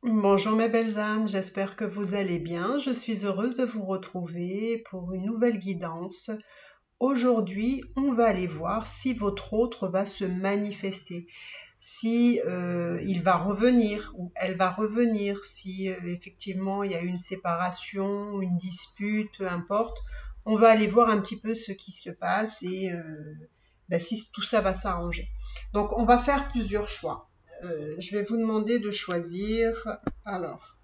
Bonjour mes belles âmes, j'espère que vous allez bien. Je suis heureuse de vous retrouver pour une nouvelle guidance. Aujourd'hui, on va aller voir si votre autre va se manifester, si il va revenir ou elle va revenir, si effectivement il y a eu une séparation, une dispute, peu importe. On va aller voir un petit peu ce qui se passe et si tout ça va s'arranger. Donc on va faire plusieurs choix. Je vais vous demander de choisir. Alors,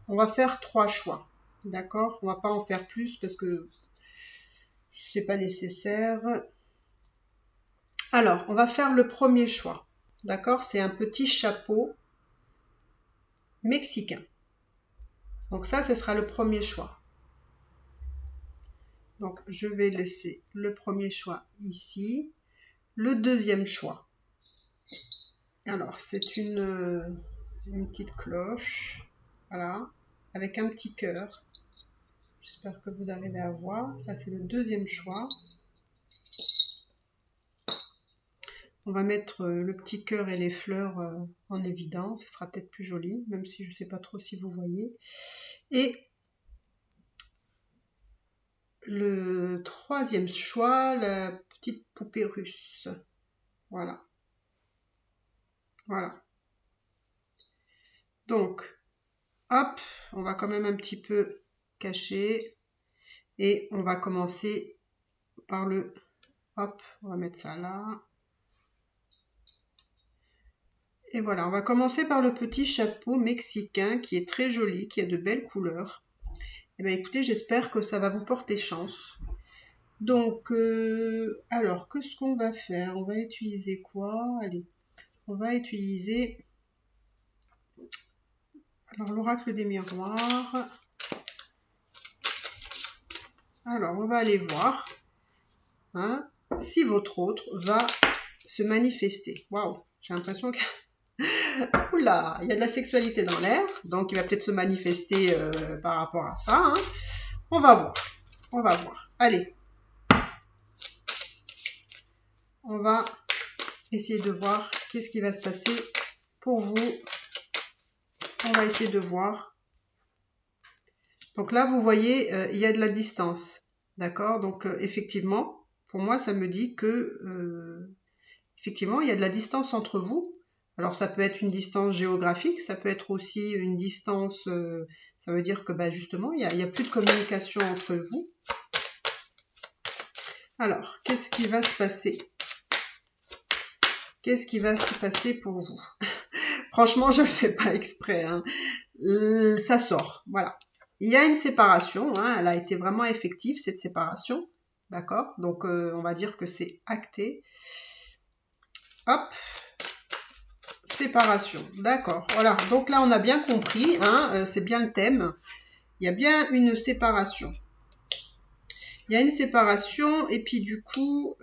on va faire 3 choix. D'accord? On va pas en faire plus parce que c'est pas nécessaire. Alors, on va faire le premier choix. D'accord? C'est un petit chapeau mexicain. Donc ça, ce sera le premier choix. Donc, je vais laisser le premier choix ici. Le deuxième choix. Alors, c'est une petite cloche. Voilà. Avec un petit cœur. J'espère que vous arrivez à voir. Ça, c'est le deuxième choix. On va mettre le petit cœur et les fleurs en évidence. Ce sera peut-être plus joli, même si je ne sais pas trop si vous voyez. Et le troisième choix, la petite poupée russe. Voilà. Voilà. Donc, hop, on va quand même un petit peu cacher. Et on va commencer par le... Hop, on va mettre ça là. Et voilà, on va commencer par le petit chapeau mexicain qui est très joli, qui a de belles couleurs. Eh bien écoutez, j'espère que ça va vous porter chance. Donc, alors, qu'est-ce qu'on va faire? On va utiliser quoi? Allez, on va utiliser... Alors, l'oracle des miroirs. Alors, on va aller voir hein, si votre autre va se manifester. Waouh, j'ai l'impression que... Oula, il y a de la sexualité dans l'air, donc il va peut-être se manifester par rapport à ça. Hein. On va voir, on va voir. Allez, on va essayer de voir qu'est-ce qui va se passer pour vous. On va essayer de voir. Donc là, vous voyez, il y a de la distance. D'accord? Donc, effectivement, pour moi, ça me dit que, effectivement, il y a de la distance entre vous. Alors, ça peut être une distance géographique, ça peut être aussi une distance... ça veut dire que, bah, justement, il y a plus de communication entre vous. Alors, qu'est-ce qui va se passer? Qu'est-ce qui va se passer pour vous? Franchement, je ne fais pas exprès. Hein. Ça sort, voilà. Il y a une séparation, hein, elle a été vraiment effective, cette séparation. D'accord? Donc, on va dire que c'est acté. Hop. Séparation. D'accord. Voilà. Donc là, on a bien compris, hein, c'est bien le thème. Il y a bien une séparation. Il y a une séparation et puis du coup,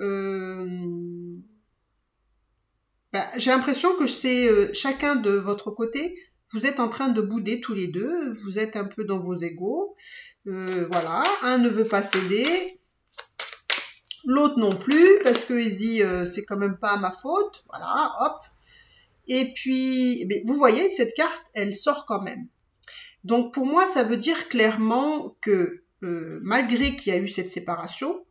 j'ai l'impression que c'est chacun de votre côté, vous êtes en train de bouder tous les deux, vous êtes un peu dans vos égos. Voilà, un ne veut pas céder, l'autre non plus, parce qu'il se dit c'est quand même pas ma faute. Voilà, hop. Et puis, vous voyez, cette carte, elle sort quand même. Donc pour moi, ça veut dire clairement que malgré qu'il y a eu cette séparation,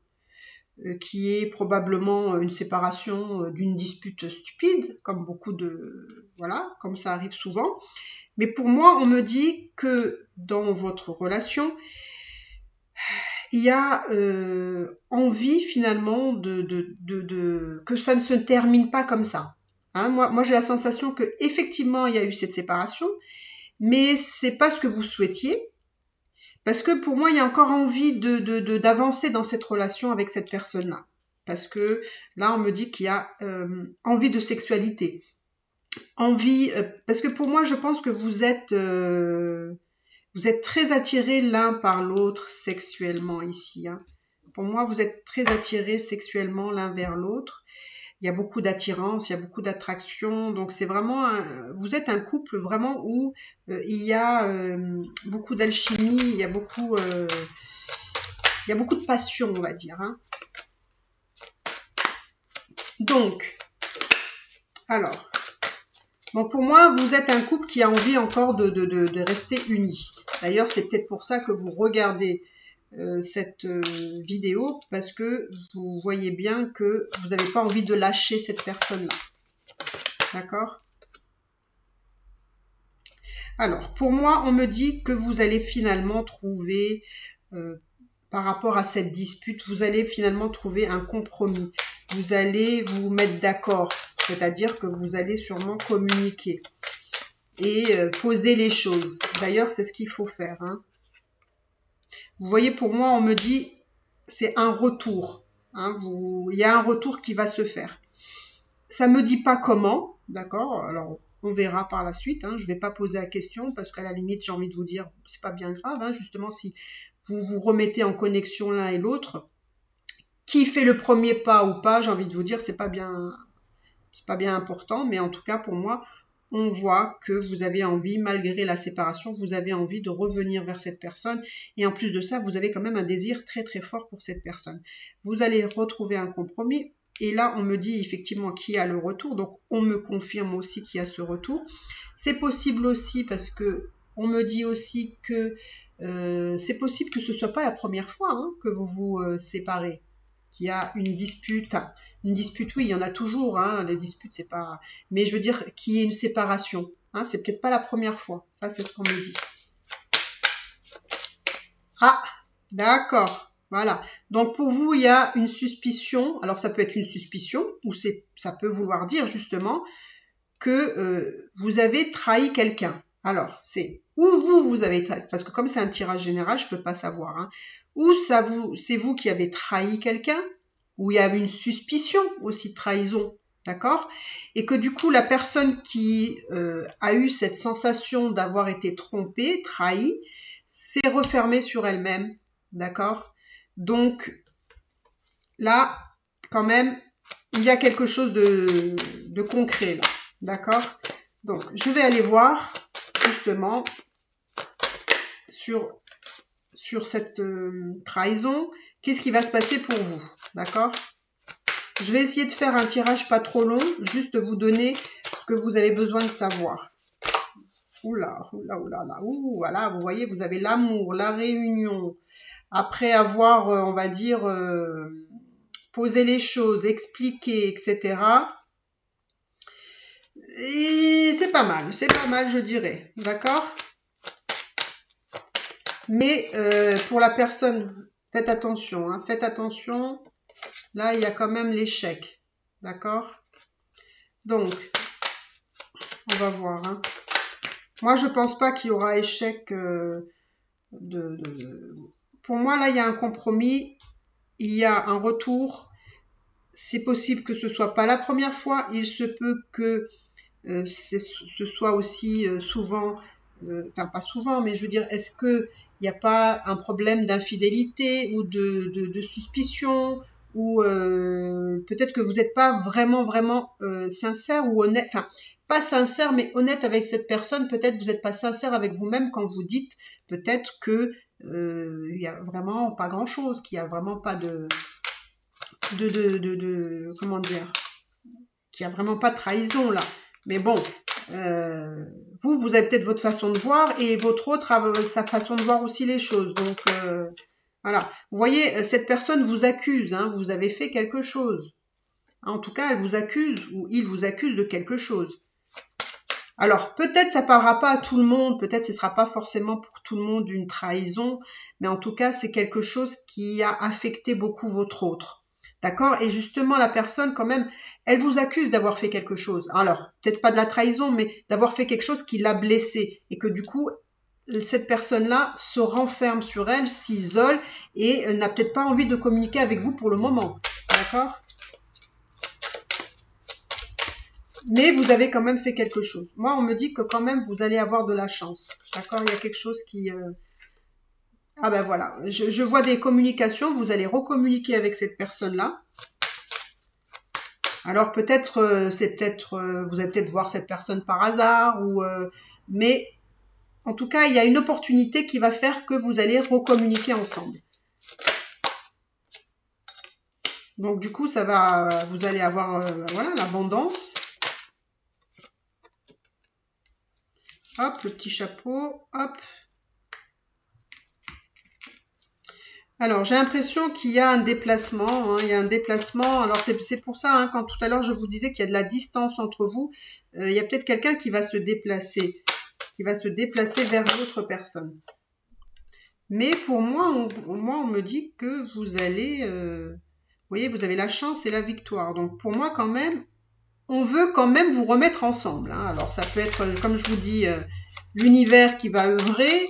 qui est probablement une séparation d'une dispute stupide, comme beaucoup de... Voilà, comme ça arrive souvent. Mais pour moi, on me dit que dans votre relation, il y a envie finalement que ça ne se termine pas comme ça. Hein, moi j'ai la sensation que effectivement il y a eu cette séparation, mais c'est pas ce que vous souhaitiez. Parce que pour moi, il y a encore envie d'avancer dans cette relation avec cette personne-là. Parce que là, on me dit qu'il y a envie de sexualité. Envie, parce que pour moi, je pense que vous êtes très attirés l'un par l'autre sexuellement ici. Hein. Pour moi, vous êtes très attirés sexuellement l'un vers l'autre. Il y a beaucoup d'attirance, il y a beaucoup d'attraction. Donc c'est vraiment, vous êtes un couple vraiment où il y a beaucoup d'alchimie, il y a beaucoup de passion, on va dire. Hein. Donc, alors, Donc pour moi, vous êtes un couple qui a envie encore de rester unis. D'ailleurs, c'est peut-être pour ça que vous regardez cette vidéo, parce que vous voyez bien que vous n'avez pas envie de lâcher cette personne-là. D'accord? Alors, pour moi, on me dit que vous allez finalement trouver, par rapport à cette dispute, vous allez finalement trouver un compromis. Vous allez vous mettre d'accord, c'est-à-dire que vous allez sûrement communiquer et poser les choses. D'ailleurs, c'est ce qu'il faut faire. Hein. Vous voyez, pour moi, on me dit, c'est un retour. Hein, il y a un retour qui va se faire. Ça me dit pas comment, d'accord? Alors, on verra par la suite. Hein, je vais pas poser la question parce qu'à la limite, j'ai envie de vous dire, c'est pas bien grave. Hein, justement, si vous vous remettez en connexion l'un et l'autre, qui fait le premier pas ou pas, j'ai envie de vous dire, c'est pas bien important. Mais en tout cas, pour moi, on voit que vous avez envie, malgré la séparation, vous avez envie de revenir vers cette personne. Et en plus de ça, vous avez quand même un désir très très fort pour cette personne. Vous allez retrouver un compromis. Et là, on me dit effectivement qu'il y a le retour. Donc, on me confirme aussi qu'il y a ce retour. C'est possible aussi parce que on me dit aussi que c'est possible que ce ne soit pas la première fois hein, que vous vous séparez. Qu'il y a une dispute, enfin, une dispute, oui, il y en a toujours, hein, les disputes, c'est pas... Mais je veux dire qu'il y ait une séparation, hein, c'est peut-être pas la première fois, ça c'est ce qu'on me dit. Ah, d'accord, voilà. Donc pour vous, il y a une suspicion, alors ça peut être une suspicion, ou ça peut vouloir dire justement que vous avez trahi quelqu'un. Alors, c'est ou vous avez trahi, parce que comme c'est un tirage général, je ne peux pas savoir, hein, ou c'est vous qui avez trahi quelqu'un, ou il y a une suspicion aussi de trahison, d'accord? Et que du coup, la personne qui a eu cette sensation d'avoir été trompée, trahie, s'est refermée sur elle-même, d'accord? Donc, là, quand même, il y a quelque chose de concret, là, d'accord? Donc, je vais aller voir, justement, sur cette trahison, qu'est-ce qui va se passer pour vous, d'accord? Je vais essayer de faire un tirage pas trop long, juste vous donner ce que vous avez besoin de savoir. Oula, oula, oula, là, ouh, voilà, vous voyez, vous avez l'amour, la réunion, après avoir, on va dire, posé les choses, expliqué, etc. Et c'est pas mal, je dirais, d'accord? Mais pour la personne, faites attention, hein, faites attention. Là, il y a quand même l'échec, d'accord? Donc, on va voir. Hein. Moi, je pense pas qu'il y aura échec Pour moi, là, il y a un compromis, il y a un retour. C'est possible que ce soit pas la première fois. Il se peut que ce soit aussi souvent, enfin pas souvent, mais je veux dire, est-ce que il n'y a pas un problème d'infidélité ou de suspicion ou peut-être que vous n'êtes pas vraiment sincère ou honnête, enfin pas sincère mais honnête avec cette personne, peut-être vous n'êtes pas sincère avec vous-même quand vous dites peut-être que il y a vraiment pas grand-chose, qu'il y a vraiment pas de comment dire, qu'il y a vraiment pas de trahison là. Mais bon, vous avez peut-être votre façon de voir et votre autre a sa façon de voir aussi les choses. Donc, voilà. Vous voyez, cette personne vous accuse, hein, vous avez fait quelque chose. En tout cas, elle vous accuse ou il vous accuse de quelque chose. Alors, peut-être ça parlera pas à tout le monde, peut-être ce sera pas forcément pour tout le monde une trahison, mais en tout cas, c'est quelque chose qui a affecté beaucoup votre autre. D'accord? Et justement, la personne, quand même, elle vous accuse d'avoir fait quelque chose. Alors, peut-être pas de la trahison, mais d'avoir fait quelque chose qui l'a blessée. Et que du coup, cette personne-là se renferme sur elle, s'isole et n'a peut-être pas envie de communiquer avec vous pour le moment. D'accord? Mais vous avez quand même fait quelque chose. Moi, on me dit que quand même, vous allez avoir de la chance. D'accord? Il y a quelque chose qui... Ah ben voilà, je vois des communications, vous allez recommuniquer avec cette personne-là. Alors peut-être, vous allez peut-être voir cette personne par hasard, mais en tout cas, il y a une opportunité qui va faire que vous allez recommuniquer ensemble. Donc du coup, vous allez avoir voilà, l'abondance. Hop, le petit chapeau, hop. Alors, j'ai l'impression qu'il y a un déplacement, hein, il y a un déplacement. Alors, c'est pour ça, hein, quand tout à l'heure je vous disais qu'il y a de la distance entre vous, il y a peut-être quelqu'un qui va se déplacer vers l'autre personne. Mais pour moi, on me dit que vous allez, vous voyez, vous avez la chance et la victoire. Donc, pour moi, quand même, on veut quand même vous remettre ensemble, hein. Alors, ça peut être, comme je vous dis, l'univers qui va œuvrer,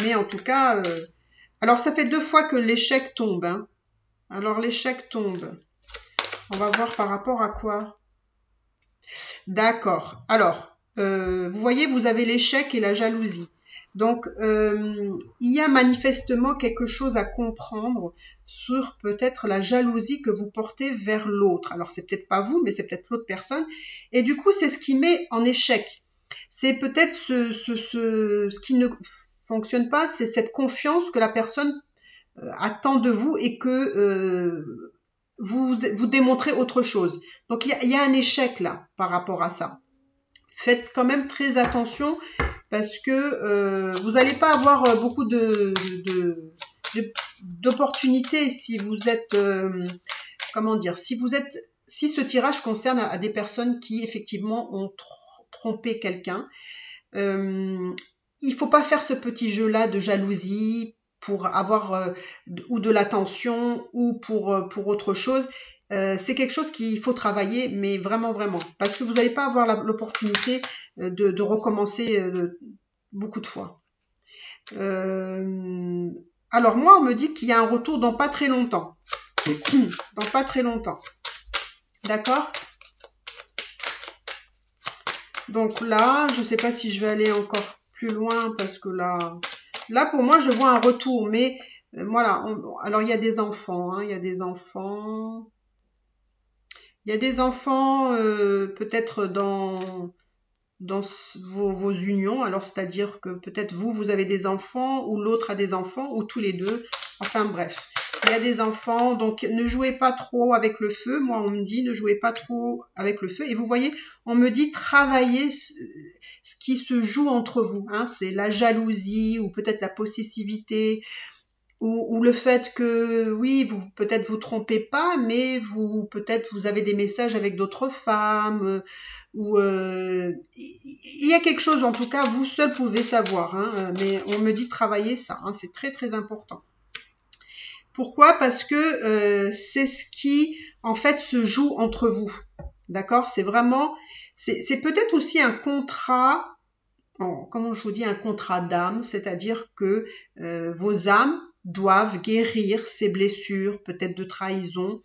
mais en tout cas... alors, ça fait 2 fois que l'échec tombe, hein. Alors, l'échec tombe. On va voir par rapport à quoi. D'accord. Alors, vous voyez, vous avez l'échec et la jalousie. Donc, il y a manifestement quelque chose à comprendre sur peut-être la jalousie que vous portez vers l'autre. Alors, c'est peut-être pas vous, mais c'est peut-être l'autre personne. Et du coup, c'est ce qui met en échec. C'est peut-être ce qui ne fonctionne pas, c'est cette confiance que la personne attend de vous et que vous démontrez autre chose. Donc il y a un échec là par rapport à ça. Faites quand même très attention parce que vous n'allez pas avoir beaucoup d'opportunités si vous êtes comment dire, si ce tirage concerne à des personnes qui effectivement ont trompé quelqu'un. Il faut pas faire ce petit jeu là de jalousie pour avoir ou de l'attention ou pour autre chose. C'est quelque chose qu'il faut travailler, mais vraiment, vraiment. Parce que vous n'allez pas avoir l'opportunité de recommencer beaucoup de fois. Alors moi, on me dit qu'il y a un retour dans pas très longtemps. Dans pas très longtemps. D'accord ? Donc là, je ne sais pas si je vais aller encore plus loin parce que là pour moi, je vois un retour. Mais voilà, alors il y a des enfants, hein, il y a des enfants. Il y a des enfants peut-être dans vos unions. Alors c'est-à-dire que peut-être vous avez des enfants ou l'autre a des enfants ou tous les deux. Enfin bref. Il y a des enfants, donc ne jouez pas trop avec le feu. Moi, on me dit ne jouez pas trop avec le feu. Et vous voyez, on me dit travaillez ce qui se joue entre vous. Hein. C'est la jalousie ou peut-être la possessivité ou le fait que, oui, peut-être vous trompez pas, mais peut-être vous avez des messages avec d'autres femmes. Ou il y a quelque chose, en tout cas, vous seul pouvez savoir. Hein, mais on me dit travailler ça. Hein, c'est très, très important. Pourquoi? Parce que c'est ce qui, en fait, se joue entre vous. D'accord? C'est vraiment... C'est peut-être aussi un contrat, comment je vous dis, un contrat d'âme, c'est-à-dire que vos âmes doivent guérir ces blessures, peut-être de trahison.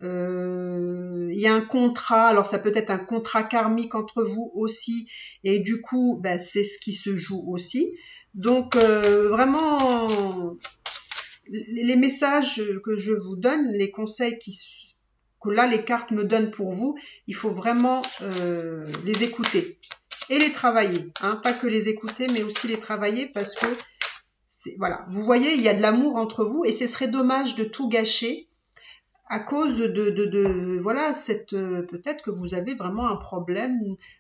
Il y a un contrat, alors ça peut être un contrat karmique entre vous aussi, et du coup, ben, c'est ce qui se joue aussi. Donc, vraiment... les messages que je vous donne, les conseils que là les cartes me donnent pour vous, il faut vraiment les écouter et les travailler. Hein, pas que les écouter, mais aussi les travailler parce que voilà, vous voyez, il y a de l'amour entre vous et ce serait dommage de tout gâcher à cause de voilà, peut-être que vous avez vraiment un problème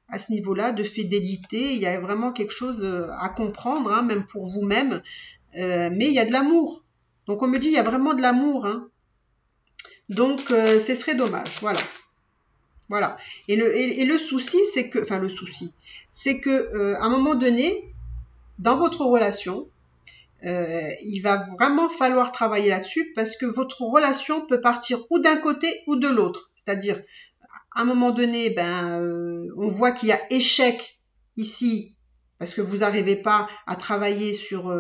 à ce niveau-là de fidélité. Il y a vraiment quelque chose à comprendre, hein, même pour vous-même, mais il y a de l'amour. Donc on me dit il y a vraiment de l'amour, hein. Donc ce serait dommage, voilà. Voilà. Et le souci, c'est que, enfin le souci, c'est que à un moment donné, dans votre relation, il va vraiment falloir travailler là-dessus parce que votre relation peut partir ou d'un côté ou de l'autre. C'est-à-dire, à un moment donné, on voit qu'il y a échec ici parce que vous n'arrivez pas à travailler sur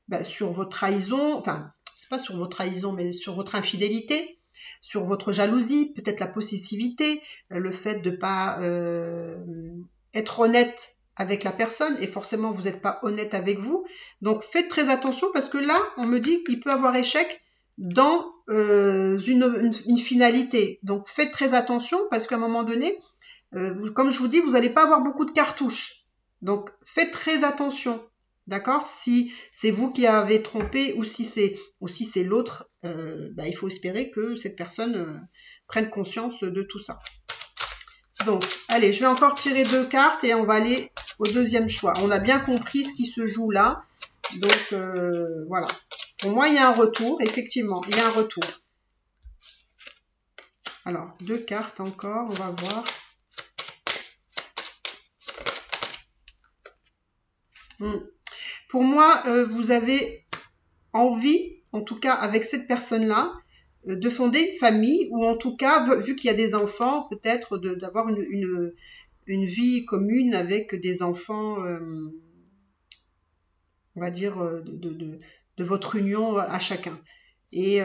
votre trahison, enfin, c'est pas sur votre trahison, mais sur votre infidélité, sur votre jalousie, peut-être la possessivité, le fait de pas être honnête avec la personne et forcément vous n'êtes pas honnête avec vous. Donc faites très attention parce que là, on me dit qu'il peut y avoir échec dans une finalité. Donc faites très attention parce qu'à un moment donné, comme je vous dis, vous n'allez pas avoir beaucoup de cartouches. Donc faites très attention. D'accord? Si c'est vous qui avez trompé ou si c'est l'autre, il faut espérer que cette personne prenne conscience de tout ça. Donc, allez, je vais encore tirer 2 cartes et on va aller au deuxième choix. On a bien compris ce qui se joue là. Donc, voilà. Pour moi, il y a un retour. Effectivement, il y a un retour. Alors, 2 cartes encore. On va voir. Pour moi, vous avez envie, en tout cas avec cette personne-là, de fonder une famille, ou en tout cas, vu qu'il y a des enfants, peut-être d'avoir une vie commune avec des enfants, on va dire, de votre union à chacun. Et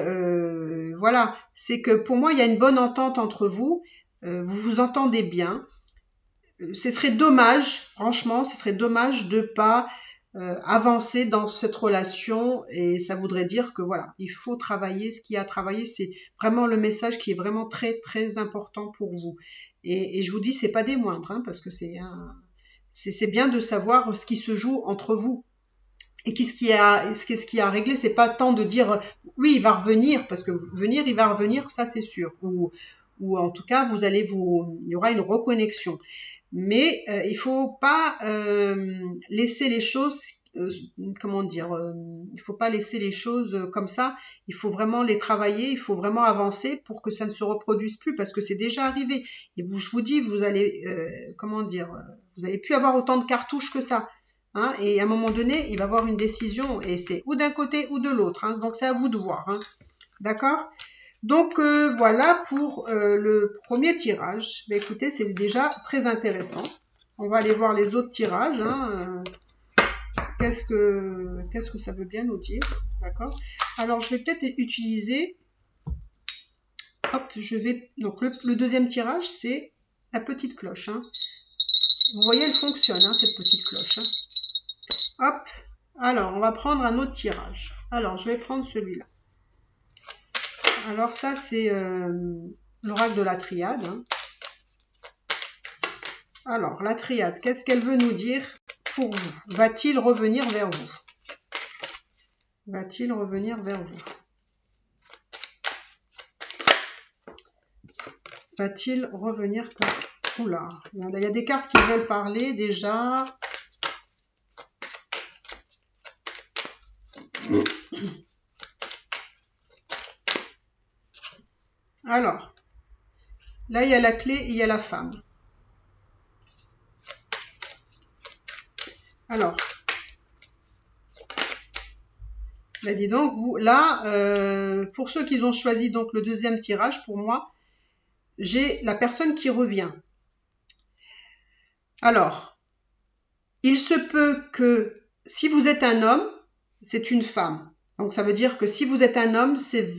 voilà, c'est que pour moi, il y a une bonne entente entre vous, vous vous entendez bien. Ce serait dommage, franchement, ce serait dommage de pas avancer dans cette relation, et ça voudrait dire que voilà, il faut travailler ce qu'il y a à travailler. C'est vraiment le message qui est vraiment très très important pour vous. Et je vous dis, c'est pas des moindres, hein, parce que c'est bien de savoir ce qui se joue entre vous. Et qu'est-ce qui a à régler, c'est pas tant de dire oui, il va revenir, parce que il va revenir, ça c'est sûr. Ou en tout cas, il y aura une reconnexion. Mais il faut pas laisser les choses, comment dire, il faut pas laisser les choses comme ça. Il faut vraiment les travailler, il faut vraiment avancer pour que ça ne se reproduise plus, parce que c'est déjà arrivé. Et je vous dis, vous allez, comment dire, vous allez plus avoir autant de cartouches que ça. Hein, et à un moment donné, il va y avoir une décision, et c'est ou d'un côté ou de l'autre. Hein, donc c'est à vous de voir. Hein, d'accord ? Donc voilà pour le premier tirage. Mais écoutez, c'est déjà très intéressant. On va aller voir les autres tirages. Hein. Qu'est-ce que ça veut bien nous dire? D'accord. Alors je vais peut-être utiliser. Hop, donc le deuxième tirage, c'est la petite cloche. Hein. Vous voyez, elle fonctionne, hein, cette petite cloche. Hein. Hop. Alors, on va prendre un autre tirage. Alors, je vais prendre celui-là. Alors ça, c'est l'oracle de la triade. Hein. Alors, la triade, qu'est-ce qu'elle veut nous dire pour vous? Va-t-il revenir vers vous? Va-t-il revenir vers vous? Va-t-il revenir comme... Oula, il y a des cartes qui veulent parler déjà. Alors, là, il y a la clé et il y a la femme. Alors, là, dis donc, vous, là, pour ceux qui ont choisi donc le deuxième tirage, pour moi, j'ai la personne qui revient. Alors, il se peut que si vous êtes un homme, c'est une femme. Donc, ça veut dire que si vous êtes un homme, c'est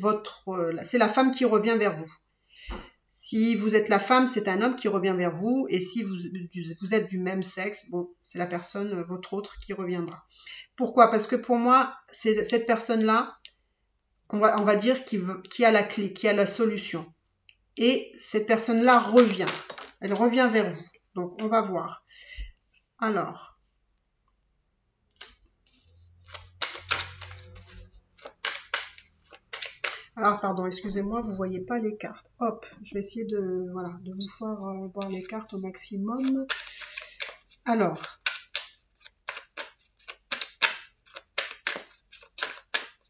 la femme qui revient vers vous. Si vous êtes la femme, c'est un homme qui revient vers vous. Et si vous êtes du même sexe, bon, c'est la personne, votre autre, qui reviendra. Pourquoi? Parce que pour moi, c'est cette personne-là, on va dire, qui a la clé, qui a la solution. Et cette personne-là revient. Elle revient vers vous. Donc, on va voir. Alors, pardon, excusez-moi, vous ne voyez pas les cartes. Hop, je vais essayer de vous faire voir les cartes au maximum. Alors,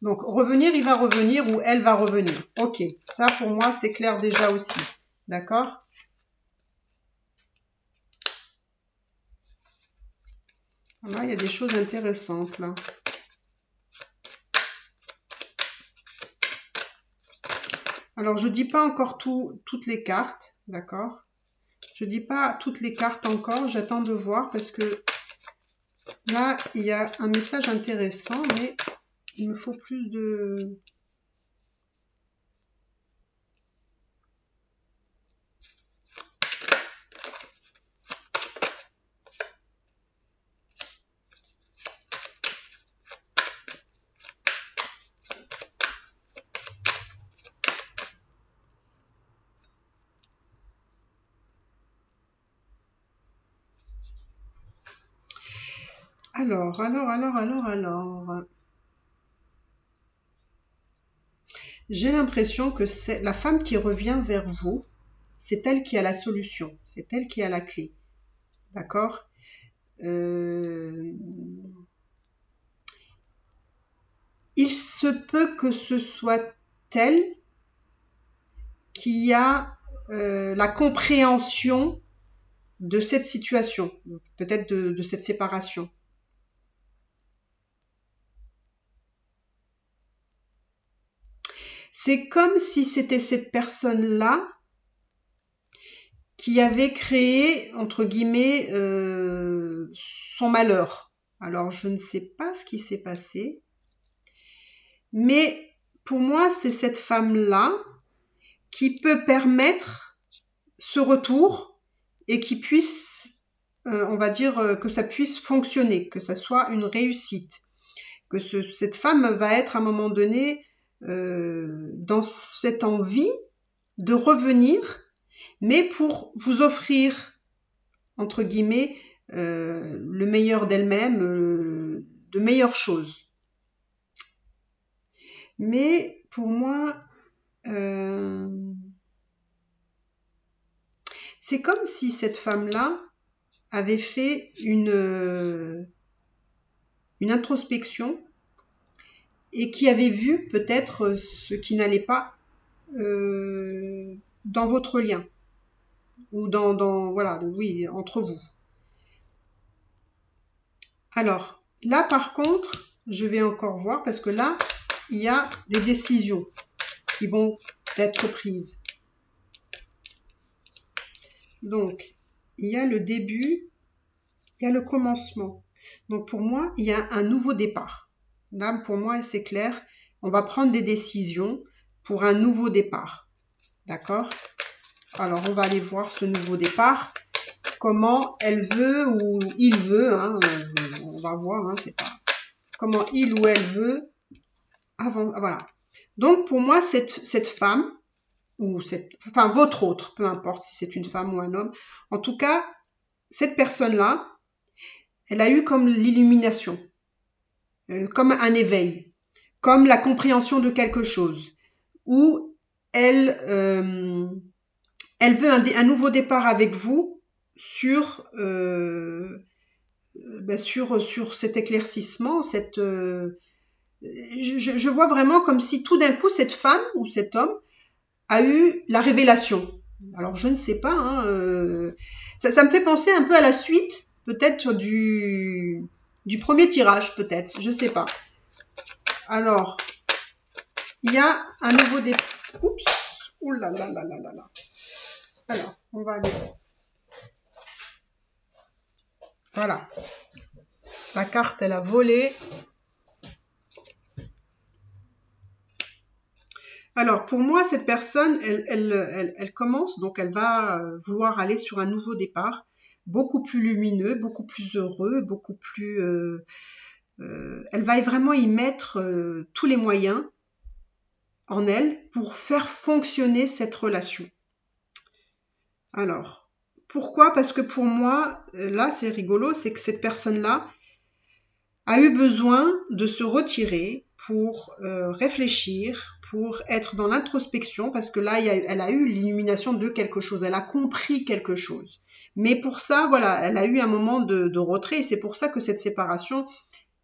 donc revenir, il va revenir ou elle va revenir. Ok, ça pour moi c'est clair déjà aussi. D'accord? Là, il y a des choses intéressantes là. Alors, je ne dis pas encore toutes les cartes, d'accord? Je ne dis pas toutes les cartes encore, j'attends de voir parce que là, il y a un message intéressant, mais il me faut plus de... Alors. J'ai l'impression que c'est la femme qui revient vers vous, c'est elle qui a la solution, c'est elle qui a la clé. D'accord? il se peut que ce soit elle qui a la compréhension de cette situation, peut-être de cette séparation. C'est comme si c'était cette personne-là qui avait créé, entre guillemets, son malheur. Alors, je ne sais pas ce qui s'est passé, mais pour moi, c'est cette femme-là qui peut permettre ce retour et qui puisse, on va dire, que ça puisse fonctionner, que ça soit une réussite, que cette femme va être à un moment donné dans cette envie de revenir, mais pour vous offrir, entre guillemets, le meilleur d'elle-même, de meilleures choses. Mais pour moi, c'est comme si cette femme-là avait fait une introspection et qui avait vu peut-être ce qui n'allait pas dans votre lien ou voilà, oui, entre vous. Alors, là par contre, je vais encore voir parce que là, il y a des décisions qui vont être prises. Donc, il y a le début, il y a le commencement. Donc, pour moi, il y a un nouveau départ. Là, pour moi, c'est clair. On va prendre des décisions pour un nouveau départ. D'accord? Alors, on va aller voir ce nouveau départ. Comment elle veut ou il veut. Hein, on va voir. Hein, c'est pas comment il ou elle veut. Avant, voilà. Donc, pour moi, cette femme, ou enfin votre autre, peu importe si c'est une femme ou un homme, en tout cas, cette personne-là, elle a eu comme l'illumination, comme un éveil, comme la compréhension de quelque chose, où elle veut un nouveau départ avec vous sur sur cet éclaircissement, je vois vraiment comme si tout d'un coup cette femme ou cet homme a eu la révélation. Alors je ne sais pas, hein, ça me fait penser un peu à la suite, peut-être du premier tirage, peut-être, je sais pas. Alors, il y a un nouveau départ. Oups, ouh là là là là là là. Alors, on va aller. Voilà. La carte, elle a volé. Alors, pour moi, cette personne, elle commence, donc elle va vouloir aller sur un nouveau départ, beaucoup plus lumineux, beaucoup plus heureux, beaucoup plus... elle va vraiment y mettre tous les moyens en elle pour faire fonctionner cette relation. Alors, pourquoi? Parce que pour moi, là, c'est rigolo, c'est que cette personne-là a eu besoin de se retirer pour réfléchir, pour être dans l'introspection, parce que là, elle a eu l'illumination de quelque chose, elle a compris quelque chose. Mais pour ça, voilà, elle a eu un moment de retrait, et c'est pour ça que cette séparation,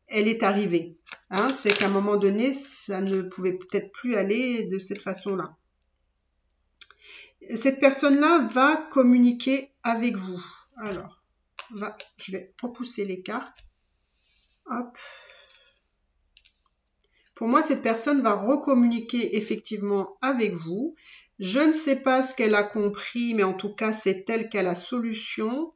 elle est arrivée. Hein, c'est qu'à un moment donné, ça ne pouvait peut-être plus aller de cette façon-là. Cette personne-là va communiquer avec vous. Alors, je vais repousser les cartes. Hop. Pour moi, cette personne va recommuniquer effectivement avec vous. Je ne sais pas ce qu'elle a compris, mais en tout cas, c'est elle qui a la solution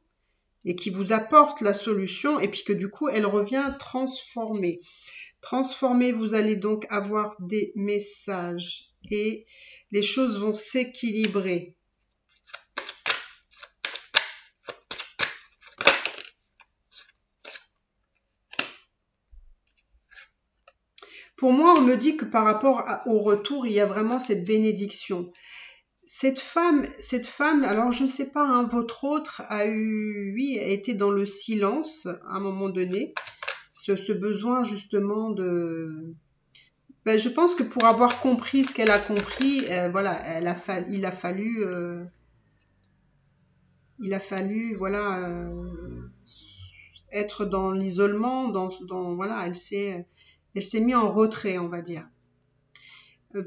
et qui vous apporte la solution et puis que du coup, elle revient transformée. Transformée, vous allez donc avoir des messages et les choses vont s'équilibrer. Pour moi, on me dit que par rapport au retour, il y a vraiment cette bénédiction. Cette femme, alors je ne sais pas, hein, votre autre a été dans le silence à un moment donné. Ce besoin justement de... Ben, je pense que pour avoir compris ce qu'elle a compris, voilà, il a fallu, voilà, être dans l'isolement, voilà, elle s'est mise en retrait, on va dire.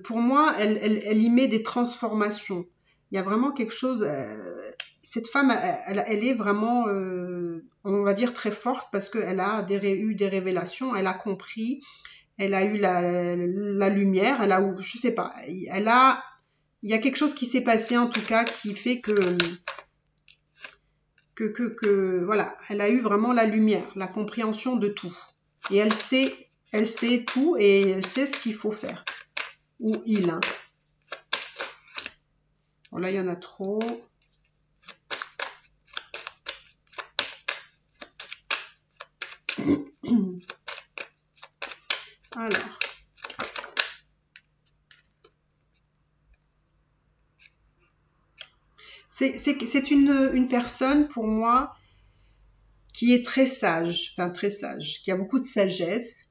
Pour moi, elle y met des transformations. Il y a vraiment quelque chose. Cette femme, elle est vraiment, on va dire, très forte parce qu'elle a eu des révélations, elle a compris, elle a eu la lumière, je sais pas, il y a quelque chose qui s'est passé en tout cas qui fait voilà, elle a eu vraiment la lumière, la compréhension de tout. Et elle sait tout et elle sait ce qu'il faut faire. Ou il, hein. Bon, là, il y en a trop. Alors. C'est une personne, pour moi, qui est très sage, enfin très sage, qui a beaucoup de sagesse,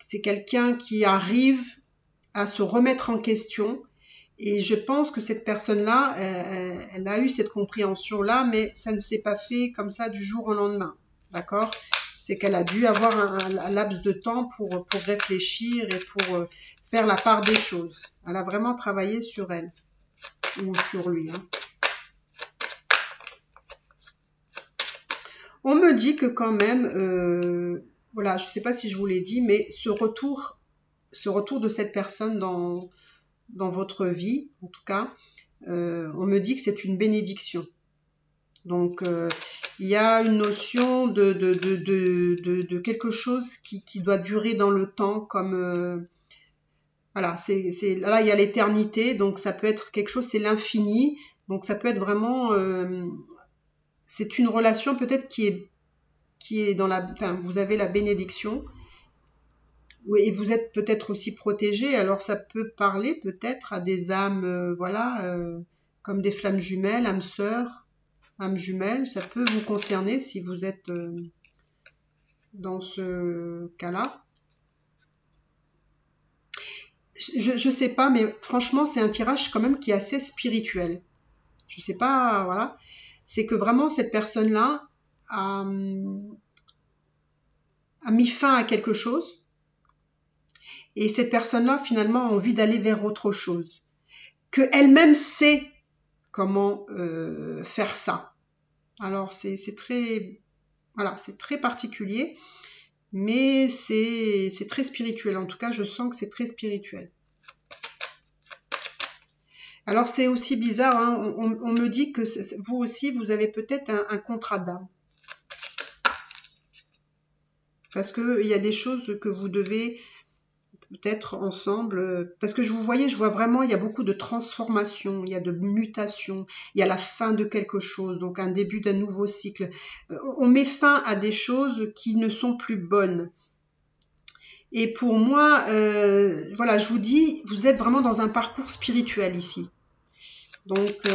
c'est quelqu'un qui arrive à se remettre en question. Et je pense que cette personne-là, elle a eu cette compréhension-là, mais ça ne s'est pas fait comme ça du jour au lendemain. D'accord? C'est qu'elle a dû avoir un laps de temps pour réfléchir et pour faire la part des choses. Elle a vraiment travaillé sur elle, ou sur lui, hein. On me dit que quand même, voilà, je ne sais pas si je vous l'ai dit, mais ce retour de cette personne dans votre vie, en tout cas, on me dit que c'est une bénédiction. Donc, il y a une notion de quelque chose qui doit durer dans le temps, comme voilà, là il y a l'éternité, donc ça peut être quelque chose, c'est l'infini, donc ça peut être vraiment, c'est une relation peut-être qui est enfin, vous avez la bénédiction, et vous êtes peut-être aussi protégé, alors ça peut parler peut-être à des âmes, voilà, comme des flammes jumelles, âmes sœurs, âmes jumelles, ça peut vous concerner si vous êtes dans ce cas-là. Je sais pas, mais franchement, c'est un tirage quand même qui est assez spirituel. Je sais pas, voilà. C'est que vraiment cette personne-là a mis fin à quelque chose. Et cette personne-là, finalement, a envie d'aller vers autre chose. Que elle-même sait comment faire ça. Alors, c'est très, voilà, c'est très particulier, mais c'est très spirituel. En tout cas, je sens que c'est très spirituel. Alors, c'est aussi bizarre, hein, on me dit que vous aussi, vous avez peut-être un contrat d'âme. Parce qu'il y a des choses que vous devez peut-être ensemble, parce que je vois vraiment, il y a beaucoup de transformation, il y a de mutation, il y a la fin de quelque chose, donc un début d'un nouveau cycle. On met fin à des choses qui ne sont plus bonnes. Et pour moi, voilà, je vous dis, vous êtes vraiment dans un parcours spirituel ici. Donc,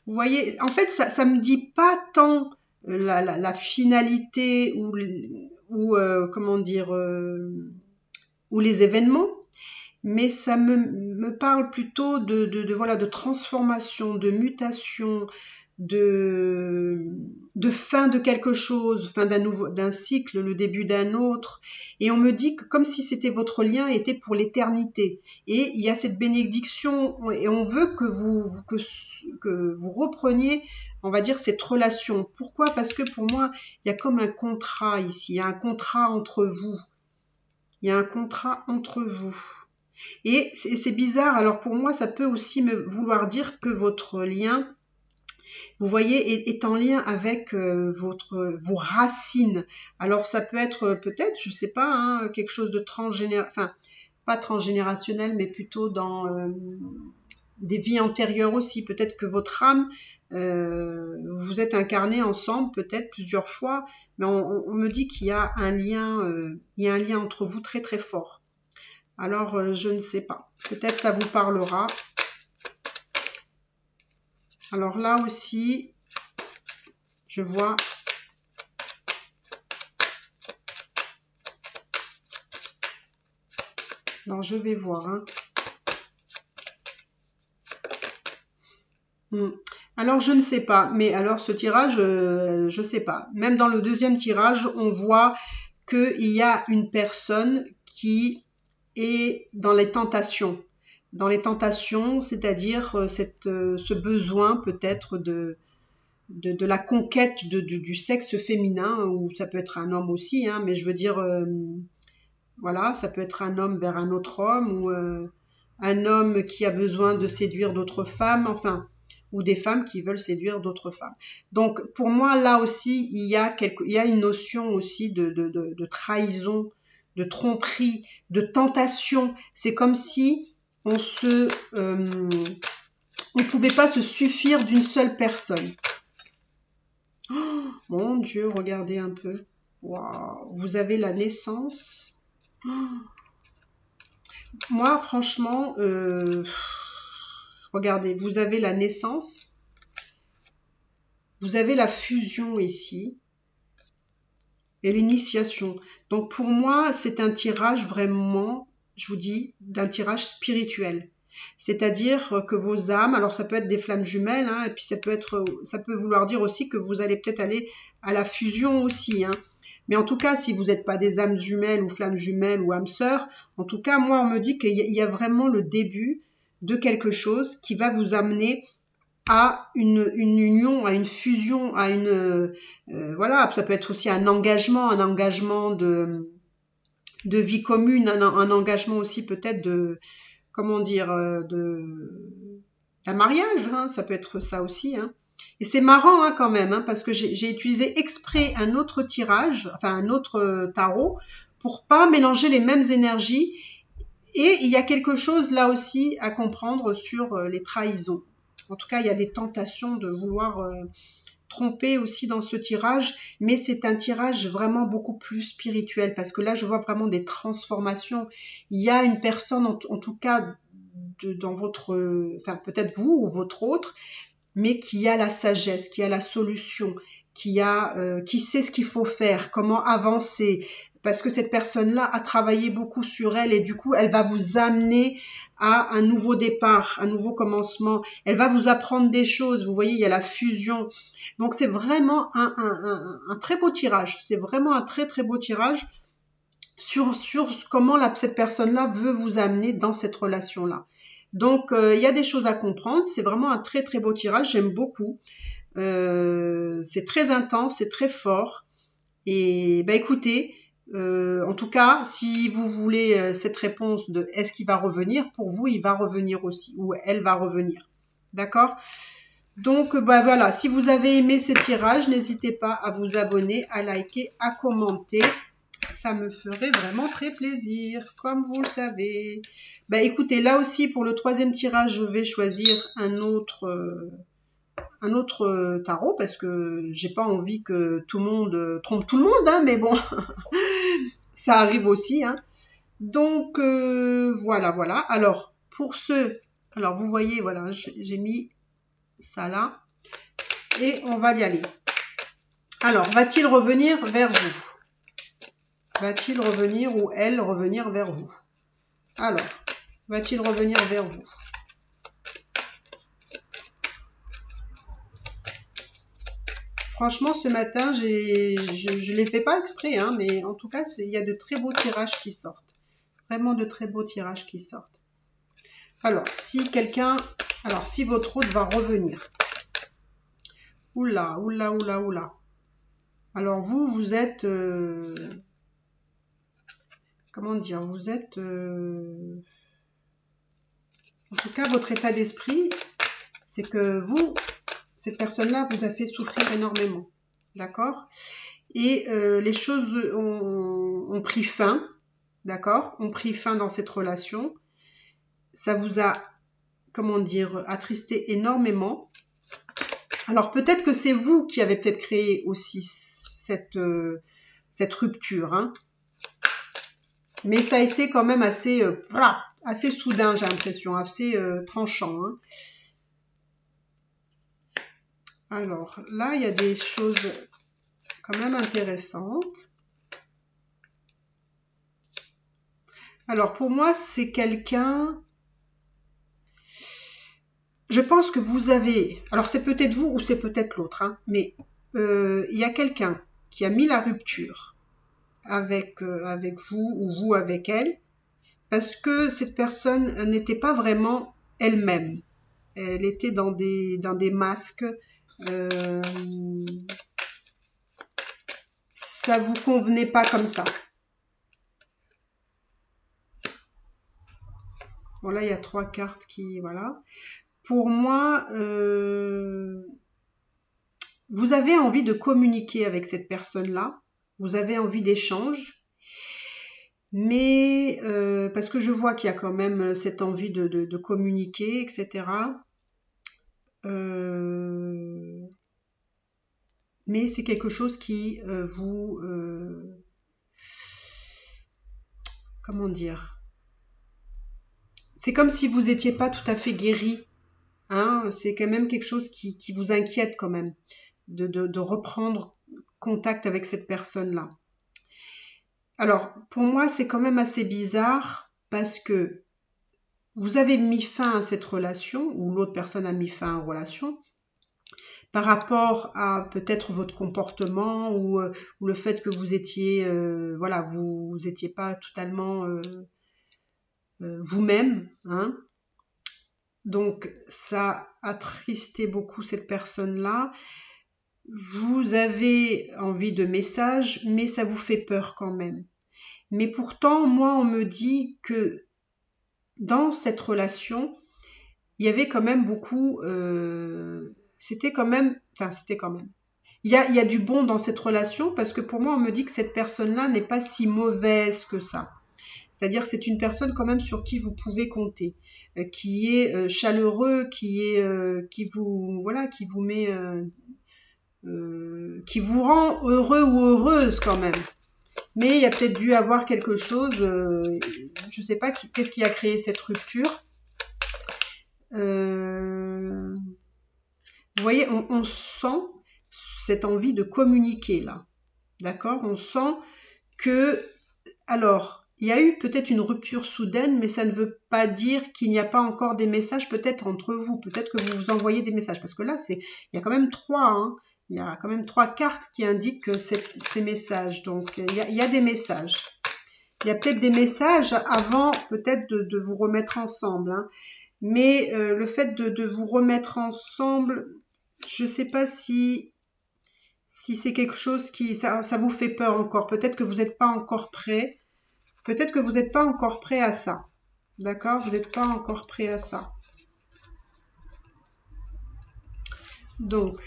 vous voyez, en fait, ça me dit pas tant la finalité ou comment dire, ou les événements, mais ça me parle plutôt voilà, de transformation, de mutation, de fin de quelque chose, fin d'un cycle, le début d'un autre. Et on me dit que comme si c'était votre lien était pour l'éternité. Et il y a cette bénédiction et on veut que vous repreniez, on va dire, cette relation. Pourquoi? Parce que pour moi, il y a comme un contrat ici, il y a un contrat entre vous. Il y a un contrat entre vous. Et c'est bizarre, alors pour moi, ça peut aussi me vouloir dire que votre lien, vous voyez, est en lien avec vos racines. Alors ça peut être peut-être, je sais pas, hein, quelque chose de enfin, pas transgénérationnel, mais plutôt dans des vies antérieures aussi. Peut-être que votre âme, vous êtes incarnés ensemble, peut-être plusieurs fois, mais on me dit qu'il y a un lien entre vous très très fort. Alors, je ne sais pas. Peut-être ça vous parlera. Alors là aussi, je vois. Alors, je vais voir. Hein. Alors je ne sais pas, mais alors ce tirage, je ne sais pas. Même dans le deuxième tirage, on voit qu'il y a une personne qui est dans les tentations. Dans les tentations, c'est-à-dire ce besoin peut-être de la conquête du sexe féminin, ou ça peut être un homme aussi, hein, mais je veux dire, voilà, ça peut être un homme vers un autre homme, ou un homme qui a besoin de séduire d'autres femmes, enfin, ou des femmes qui veulent séduire d'autres femmes. Donc, pour moi, là aussi, il y a une notion aussi de trahison, de tromperie, de tentation. C'est comme si on pouvait pas se suffire d'une seule personne. Oh, mon Dieu, regardez un peu. Waouh, vous avez la naissance. Oh, moi, franchement, regardez, vous avez la naissance, vous avez la fusion ici et l'initiation. Donc pour moi, c'est un tirage vraiment, je vous dis, d'un tirage spirituel. C'est-à-dire que vos âmes, alors ça peut être des flammes jumelles, hein, et puis ça peut vouloir dire aussi que vous allez peut-être aller à la fusion aussi, hein. Mais en tout cas, si vous n'êtes pas des âmes jumelles ou flammes jumelles ou âmes sœurs, en tout cas, moi, on me dit qu'il y a vraiment le début de quelque chose qui va vous amener à une union, à une fusion, à voilà, ça peut être aussi un engagement de vie commune, un engagement aussi peut-être comment dire, d'un mariage, hein, ça peut être ça aussi, hein. Et c'est marrant, hein, quand même, hein, parce que j'ai utilisé exprès un autre tirage, enfin un autre tarot, pour pas mélanger les mêmes énergies. Et il y a quelque chose là aussi à comprendre sur les trahisons. En tout cas, il y a des tentations de vouloir tromper aussi dans ce tirage, mais c'est un tirage vraiment beaucoup plus spirituel, parce que là, je vois vraiment des transformations. Il y a une personne, en tout cas, dans votre, enfin peut-être vous ou votre autre, mais qui a la sagesse, qui a la solution, qui sait ce qu'il faut faire, comment avancer, parce que cette personne-là a travaillé beaucoup sur elle et du coup, elle va vous amener à un nouveau départ, un nouveau commencement. Elle va vous apprendre des choses. Vous voyez, il y a la fusion. Donc, c'est vraiment un très beau tirage. C'est vraiment un très, très beau tirage sur comment cette personne-là veut vous amener dans cette relation-là. Donc, il y a des choses à comprendre. C'est vraiment un très, très beau tirage. J'aime beaucoup. C'est très intense, c'est très fort. Et bah écoutez, en tout cas, si vous voulez cette réponse de est-ce qu'il va revenir, pour vous, il va revenir aussi, ou elle va revenir. D'accord? Donc, bah voilà, si vous avez aimé ce tirage, n'hésitez pas à vous abonner, à liker, à commenter. Ça me ferait vraiment très plaisir, comme vous le savez. Bah écoutez, là aussi, pour le troisième tirage, je vais choisir un autre tarot, parce que j'ai pas envie que tout le monde trompe tout le monde, hein, mais bon, ça arrive aussi, hein. Donc voilà, voilà. Alors pour alors vous voyez, voilà, j'ai mis ça là et on va y aller. Alors, va-t-il revenir vers vous? Va-t-il revenir ou elle revenir vers vous? Alors, va-t-il revenir vers vous? Franchement, ce matin, je l'ai fait pas exprès, hein, mais en tout cas, il y a de très beaux tirages qui sortent. Vraiment de très beaux tirages qui sortent. Alors, si votre hôte va revenir. Oula, oula, oula, oula. Alors vous êtes, comment dire, vous êtes, en tout cas, votre état d'esprit, c'est que cette personne-là vous a fait souffrir énormément. D'accord? Et les choses ont pris fin. D'accord? Ont pris fin dans cette relation. Ça vous a, comment dire, attristé énormément. Alors peut-être que c'est vous qui avez peut-être créé aussi cette rupture, hein. Mais ça a été quand même assez, voilà, assez soudain, j'ai l'impression, assez tranchant, hein. Alors là, il y a des choses quand même intéressantes. Alors pour moi, c'est quelqu'un... je pense que vous avez, alors c'est peut-être vous ou c'est peut-être l'autre, hein, mais il y a quelqu'un qui a mis la rupture avec vous ou vous avec elle, parce que cette personne n'était pas vraiment elle-même. Elle était dans des masques. Euh, ça vous convenait pas comme ça. Voilà, il y a 3 cartes qui, voilà. Pour moi, vous avez envie de communiquer avec cette personne-là. Vous avez envie d'échange. Mais parce que je vois qu'il y a quand même cette envie de communiquer, etc. Mais c'est quelque chose qui vous... comment dire? C'est comme si vous n'étiez pas tout à fait guéri. Hein, c'est quand même quelque chose qui vous inquiète quand même, de reprendre contact avec cette personne-là. Alors, pour moi, c'est quand même assez bizarre parce que vous avez mis fin à cette relation, ou l'autre personne a mis fin à une relation, par rapport à peut-être votre comportement ou le fait que vous étiez, voilà, vous étiez pas totalement vous-même, hein. Donc, ça a attristé beaucoup cette personne-là. Vous avez envie de messages, mais ça vous fait peur quand même. Mais pourtant, moi, on me dit que dans cette relation, il y avait quand même beaucoup... c'était quand même... Enfin, c'était quand même... Il y a du bon dans cette relation parce que pour moi, on me dit que cette personne-là n'est pas si mauvaise que ça. C'est-à-dire que c'est une personne quand même sur qui vous pouvez compter, qui est chaleureux, qui vous voilà, qui vous met, qui vous rend heureux ou heureuse quand même. Mais il y a peut-être dû avoir quelque chose, je ne sais pas qu'est-ce qui a créé cette rupture. Vous voyez, on sent cette envie de communiquer là, d'accord? On sent que, alors, il y a eu peut-être une rupture soudaine, mais ça ne veut pas dire qu'il n'y a pas encore des messages peut-être entre vous. Peut-être que vous vous envoyez des messages, parce que là, il y a quand même 3, hein. Il y a quand même 3 cartes qui indiquent ces messages. Donc, il y a des messages. Il y a peut-être des messages avant peut-être de vous remettre ensemble, hein. Mais le fait de vous remettre ensemble, je ne sais pas si c'est quelque chose qui... Ça vous fait peur encore. Peut-être que vous n'êtes pas encore prêt. Peut-être que vous n'êtes pas encore prêt à ça. D'accord? Vous n'êtes pas encore prêt à ça. Donc,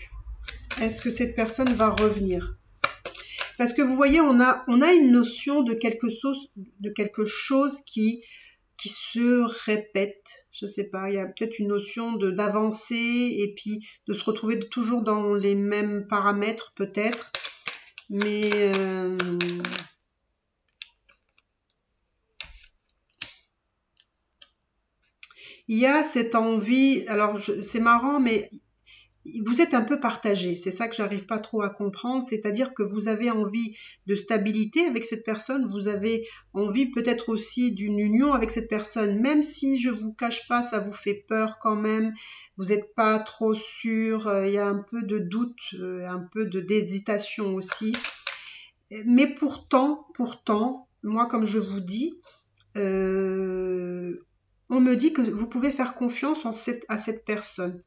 est-ce que cette personne va revenir? Parce que vous voyez, on a une notion de quelque chose qui se répète. Je sais pas, il y a peut-être une notion d'avancer et puis de se retrouver toujours dans les mêmes paramètres peut-être. Mais il y a cette envie, alors c'est marrant, mais vous êtes un peu partagé, c'est ça que j'arrive pas trop à comprendre, c'est-à-dire que vous avez envie de stabilité avec cette personne, vous avez envie peut-être aussi d'une union avec cette personne, même si je vous cache pas, ça vous fait peur quand même, vous n'êtes pas trop sûr, il y a un peu de doute, un peu d'hésitation aussi, mais pourtant, moi comme je vous dis, on me dit que vous pouvez faire confiance à cette personne.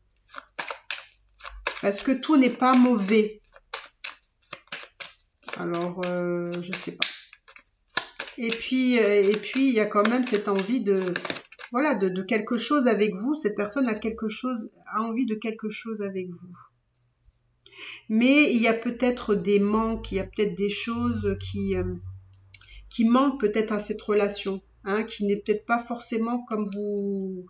Parce que tout n'est pas mauvais. Alors, je sais pas. Et puis, il y a quand même cette envie voilà, de quelque chose avec vous. Cette personne a envie de quelque chose avec vous. Mais il y a peut-être des manques, il y a peut-être des choses qui manquent peut-être à cette relation, hein, qui n'est peut-être pas forcément comme vous.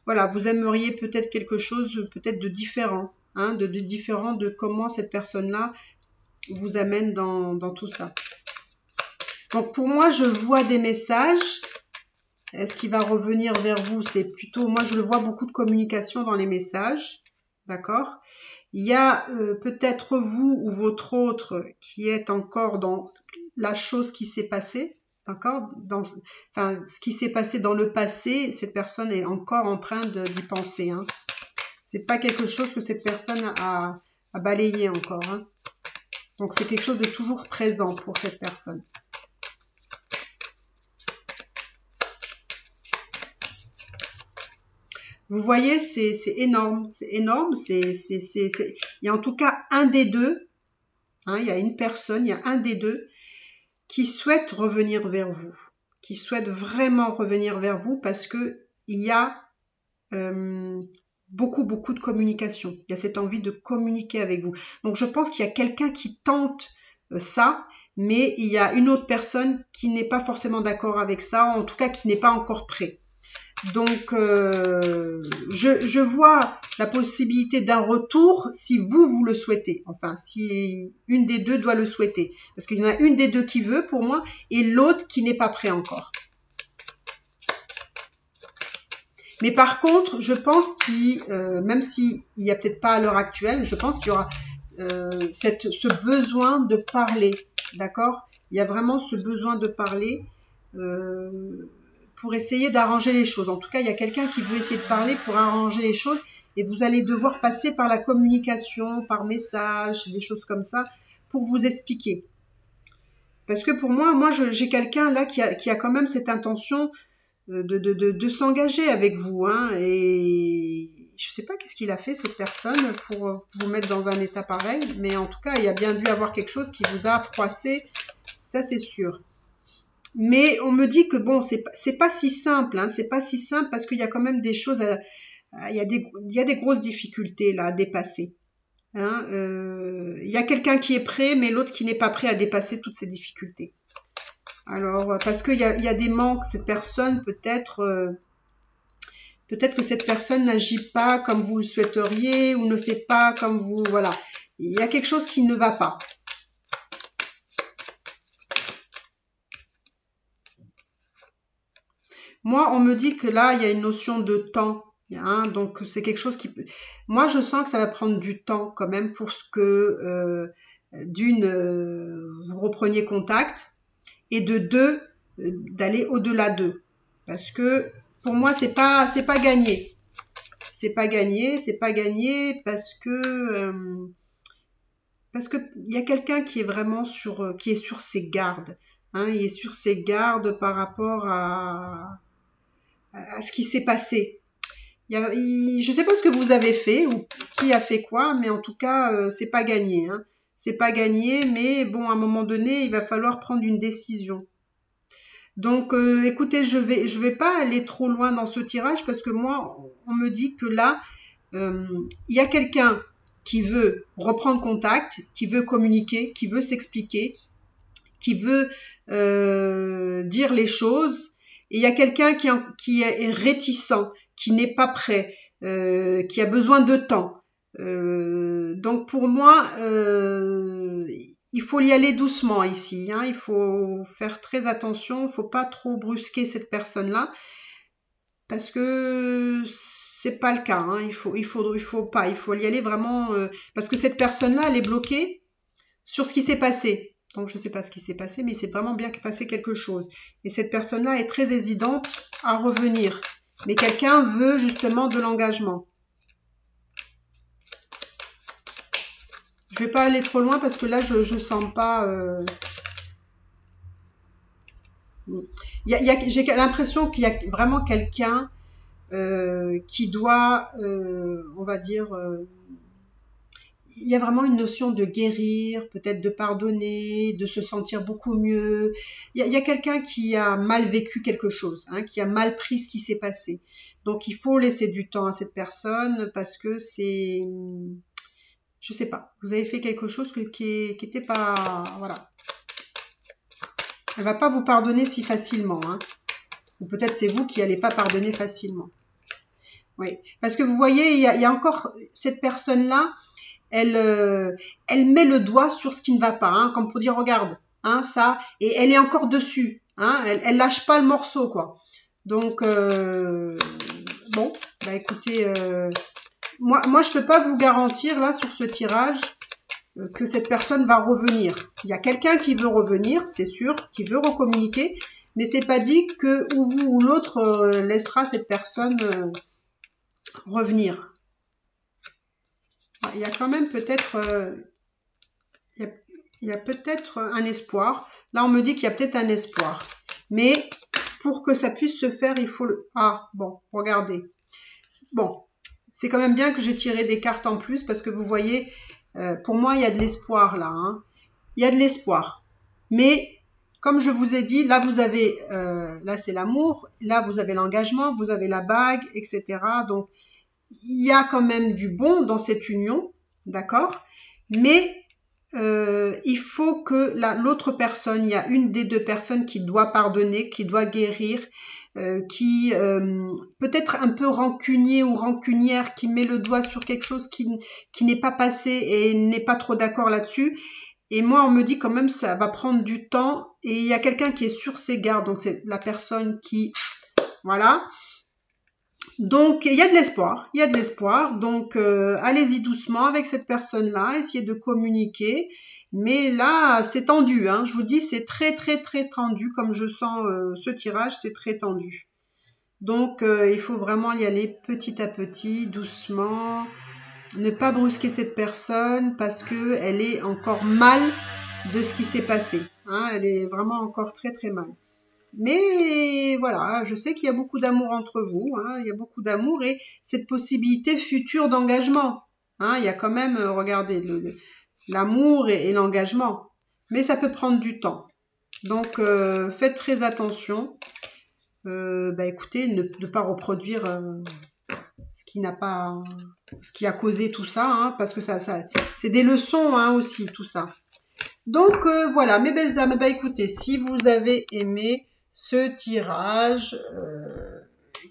Voilà, vous aimeriez peut-être quelque chose peut-être de différent, hein, de différent de comment cette personne-là vous amène dans tout ça. Donc pour moi, je vois des messages. Est-ce qu'il va revenir vers vous? C'est plutôt, moi je le vois beaucoup de communication dans les messages. D'accord? Il y a peut-être vous ou votre autre qui est encore dans la chose qui s'est passée. D'accord? Enfin, ce qui s'est passé dans le passé, cette personne est encore en train d'y penser. Hein. C'est pas quelque chose que cette personne a balayé encore. Hein. Donc c'est quelque chose de toujours présent pour cette personne. Vous voyez, c'est énorme. C'est énorme. Il y a en tout cas un des deux. Hein, il y a une personne, il y a un des deux qui souhaite revenir vers vous. Qui souhaite vraiment revenir vers vous parce que il y a beaucoup de communication. Il y a cette envie de communiquer avec vous. Donc je pense qu'il y a quelqu'un qui tente ça, mais il y a une autre personne qui n'est pas forcément d'accord avec ça, en tout cas qui n'est pas encore prêt. Donc je vois la possibilité d'un retour si vous le souhaitez. Enfin, si une des deux doit le souhaiter. Parce qu'il y en a une des deux qui veut pour moi et l'autre qui n'est pas prêt encore. Mais par contre, je pense qu'il, même s'il n'y a peut-être pas à l'heure actuelle, je pense qu'il y aura ce besoin de parler, d'accord? Il y a vraiment ce besoin de parler pour essayer d'arranger les choses. En tout cas, il y a quelqu'un qui veut essayer de parler pour arranger les choses et vous allez devoir passer par la communication, par message, des choses comme ça, pour vous expliquer. Parce que pour moi j'ai quelqu'un là qui a quand même cette intention de s'engager avec vous, hein, et je sais pas qu'est-ce qu'il a fait cette personne pour vous mettre dans un état pareil, mais en tout cas il y a bien dû avoir quelque chose qui vous a froissé, ça c'est sûr. Mais on me dit que bon, c'est pas si simple, hein, c'est pas si simple parce qu'il y a quand même des choses, il y a des grosses difficultés là à dépasser. Hein, il y a quelqu'un qui est prêt, mais l'autre qui n'est pas prêt à dépasser toutes ces difficultés. Alors, parce qu'il y a des manques, cette personne, peut-être que cette personne n'agit pas comme vous le souhaiteriez ou ne fait pas comme vous, voilà. Il y a quelque chose qui ne va pas. Moi, on me dit que là, il y a une notion de temps. Hein, donc, c'est quelque chose qui peut... Moi, je sens que ça va prendre du temps quand même pour ce que, vous repreniez contact. Et de deux, d'aller au-delà d'eux. Parce que pour moi, c'est pas gagné. C'est pas gagné parce que il y a quelqu'un qui est vraiment qui est sur ses gardes. Hein, il est sur ses gardes par rapport à ce qui s'est passé. Je sais pas ce que vous avez fait ou qui a fait quoi, mais en tout cas, c'est pas gagné. Hein. C'est pas gagné, mais bon, à un moment donné, il va falloir prendre une décision. Donc, écoutez, je vais pas aller trop loin dans ce tirage parce que moi, on me dit que là, il y a quelqu'un qui veut reprendre contact, qui veut communiquer, qui veut s'expliquer, qui veut dire les choses. Et il y a quelqu'un qui est réticent, qui n'est pas prêt, qui a besoin de temps. Donc pour moi, il faut y aller doucement ici. Hein. Il faut faire très attention. Il ne faut pas trop brusquer cette personne-là parce que c'est pas le cas. Hein. Il faut pas. Il faut y aller vraiment parce que cette personne-là, elle est bloquée sur ce qui s'est passé. Donc je ne sais pas ce qui s'est passé, mais c'est vraiment bien passé quelque chose. Et cette personne-là est très hésitante à revenir. Mais quelqu'un veut justement de l'engagement. Je vais pas aller trop loin parce que là, je sens pas... J'ai l'impression qu'il y a vraiment quelqu'un qui doit, on va dire... il y a vraiment une notion de guérir, peut-être de pardonner, de se sentir beaucoup mieux. Il y a quelqu'un qui a mal vécu quelque chose, hein, qui a mal pris ce qui s'est passé. Donc, il faut laisser du temps à cette personne parce que c'est... Je sais pas, vous avez fait quelque chose qui était pas... Voilà. Elle va pas vous pardonner si facilement. Hein. Ou peut-être c'est vous qui n'allez pas pardonner facilement. Oui, parce que vous voyez, il y a encore cette personne-là, elle met le doigt sur ce qui ne va pas, hein, comme pour dire, regarde, hein, ça, et elle est encore dessus. Hein, elle lâche pas le morceau, quoi. Donc, bon, bah écoutez... Moi, je peux pas vous garantir, là, sur ce tirage, que cette personne va revenir. Il y a quelqu'un qui veut revenir, c'est sûr, qui veut recommuniquer, mais c'est pas dit que ou vous ou l'autre laissera cette personne revenir. Il y a quand même peut-être il y a peut-être un espoir. Là, on me dit qu'il y a peut-être un espoir. Mais pour que ça puisse se faire, il faut le... Ah, bon, regardez. Bon, c'est quand même bien que j'ai tiré des cartes en plus parce que vous voyez, pour moi, il y a de l'espoir là. Hein. Il y a de l'espoir. Mais, comme je vous ai dit, là, vous avez... là, c'est l'amour. Là, vous avez l'engagement. Vous avez la bague, etc. Donc, il y a quand même du bon dans cette union. D'accord? Mais... il faut que l'autre personne, il y a une des deux personnes qui doit pardonner, qui doit guérir, qui peut-être un peu rancunier ou rancunière, qui met le doigt sur quelque chose qui n'est pas passé et n'est pas trop d'accord là-dessus. Et moi, on me dit quand même ça va prendre du temps et il y a quelqu'un qui est sur ses gardes, donc c'est la personne qui... Voilà. Donc, il y a de l'espoir, il y a de l'espoir. Donc, allez-y doucement avec cette personne-là, essayez de communiquer. Mais là, c'est tendu, hein. Je vous dis, c'est très, très, très tendu. Comme je sens ce tirage, c'est très tendu. Donc, il faut vraiment y aller petit à petit, doucement. Ne pas brusquer cette personne parce que elle est encore mal de ce qui s'est passé. Hein. Elle est vraiment encore très, très mal. Mais voilà, je sais qu'il y a beaucoup d'amour entre vous, hein, il y a beaucoup d'amour et cette possibilité future d'engagement. Hein, il y a quand même, regardez, l'amour et l'engagement. Mais ça peut prendre du temps. Donc, faites très attention. Écoutez, ne pas reproduire ce qui n'a pas, ce qui a causé tout ça, hein, parce que ça c'est des leçons hein, aussi, tout ça. Donc voilà, mes belles âmes, écoutez, si vous avez aimé ce tirage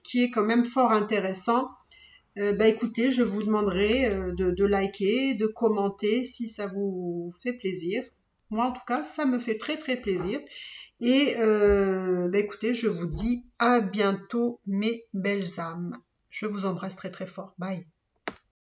qui est quand même fort intéressant, écoutez, je vous demanderai de liker, de commenter si ça vous fait plaisir. Moi, en tout cas, ça me fait très très plaisir. Et écoutez, je vous dis à bientôt, mes belles âmes. Je vous embrasse très très fort. Bye.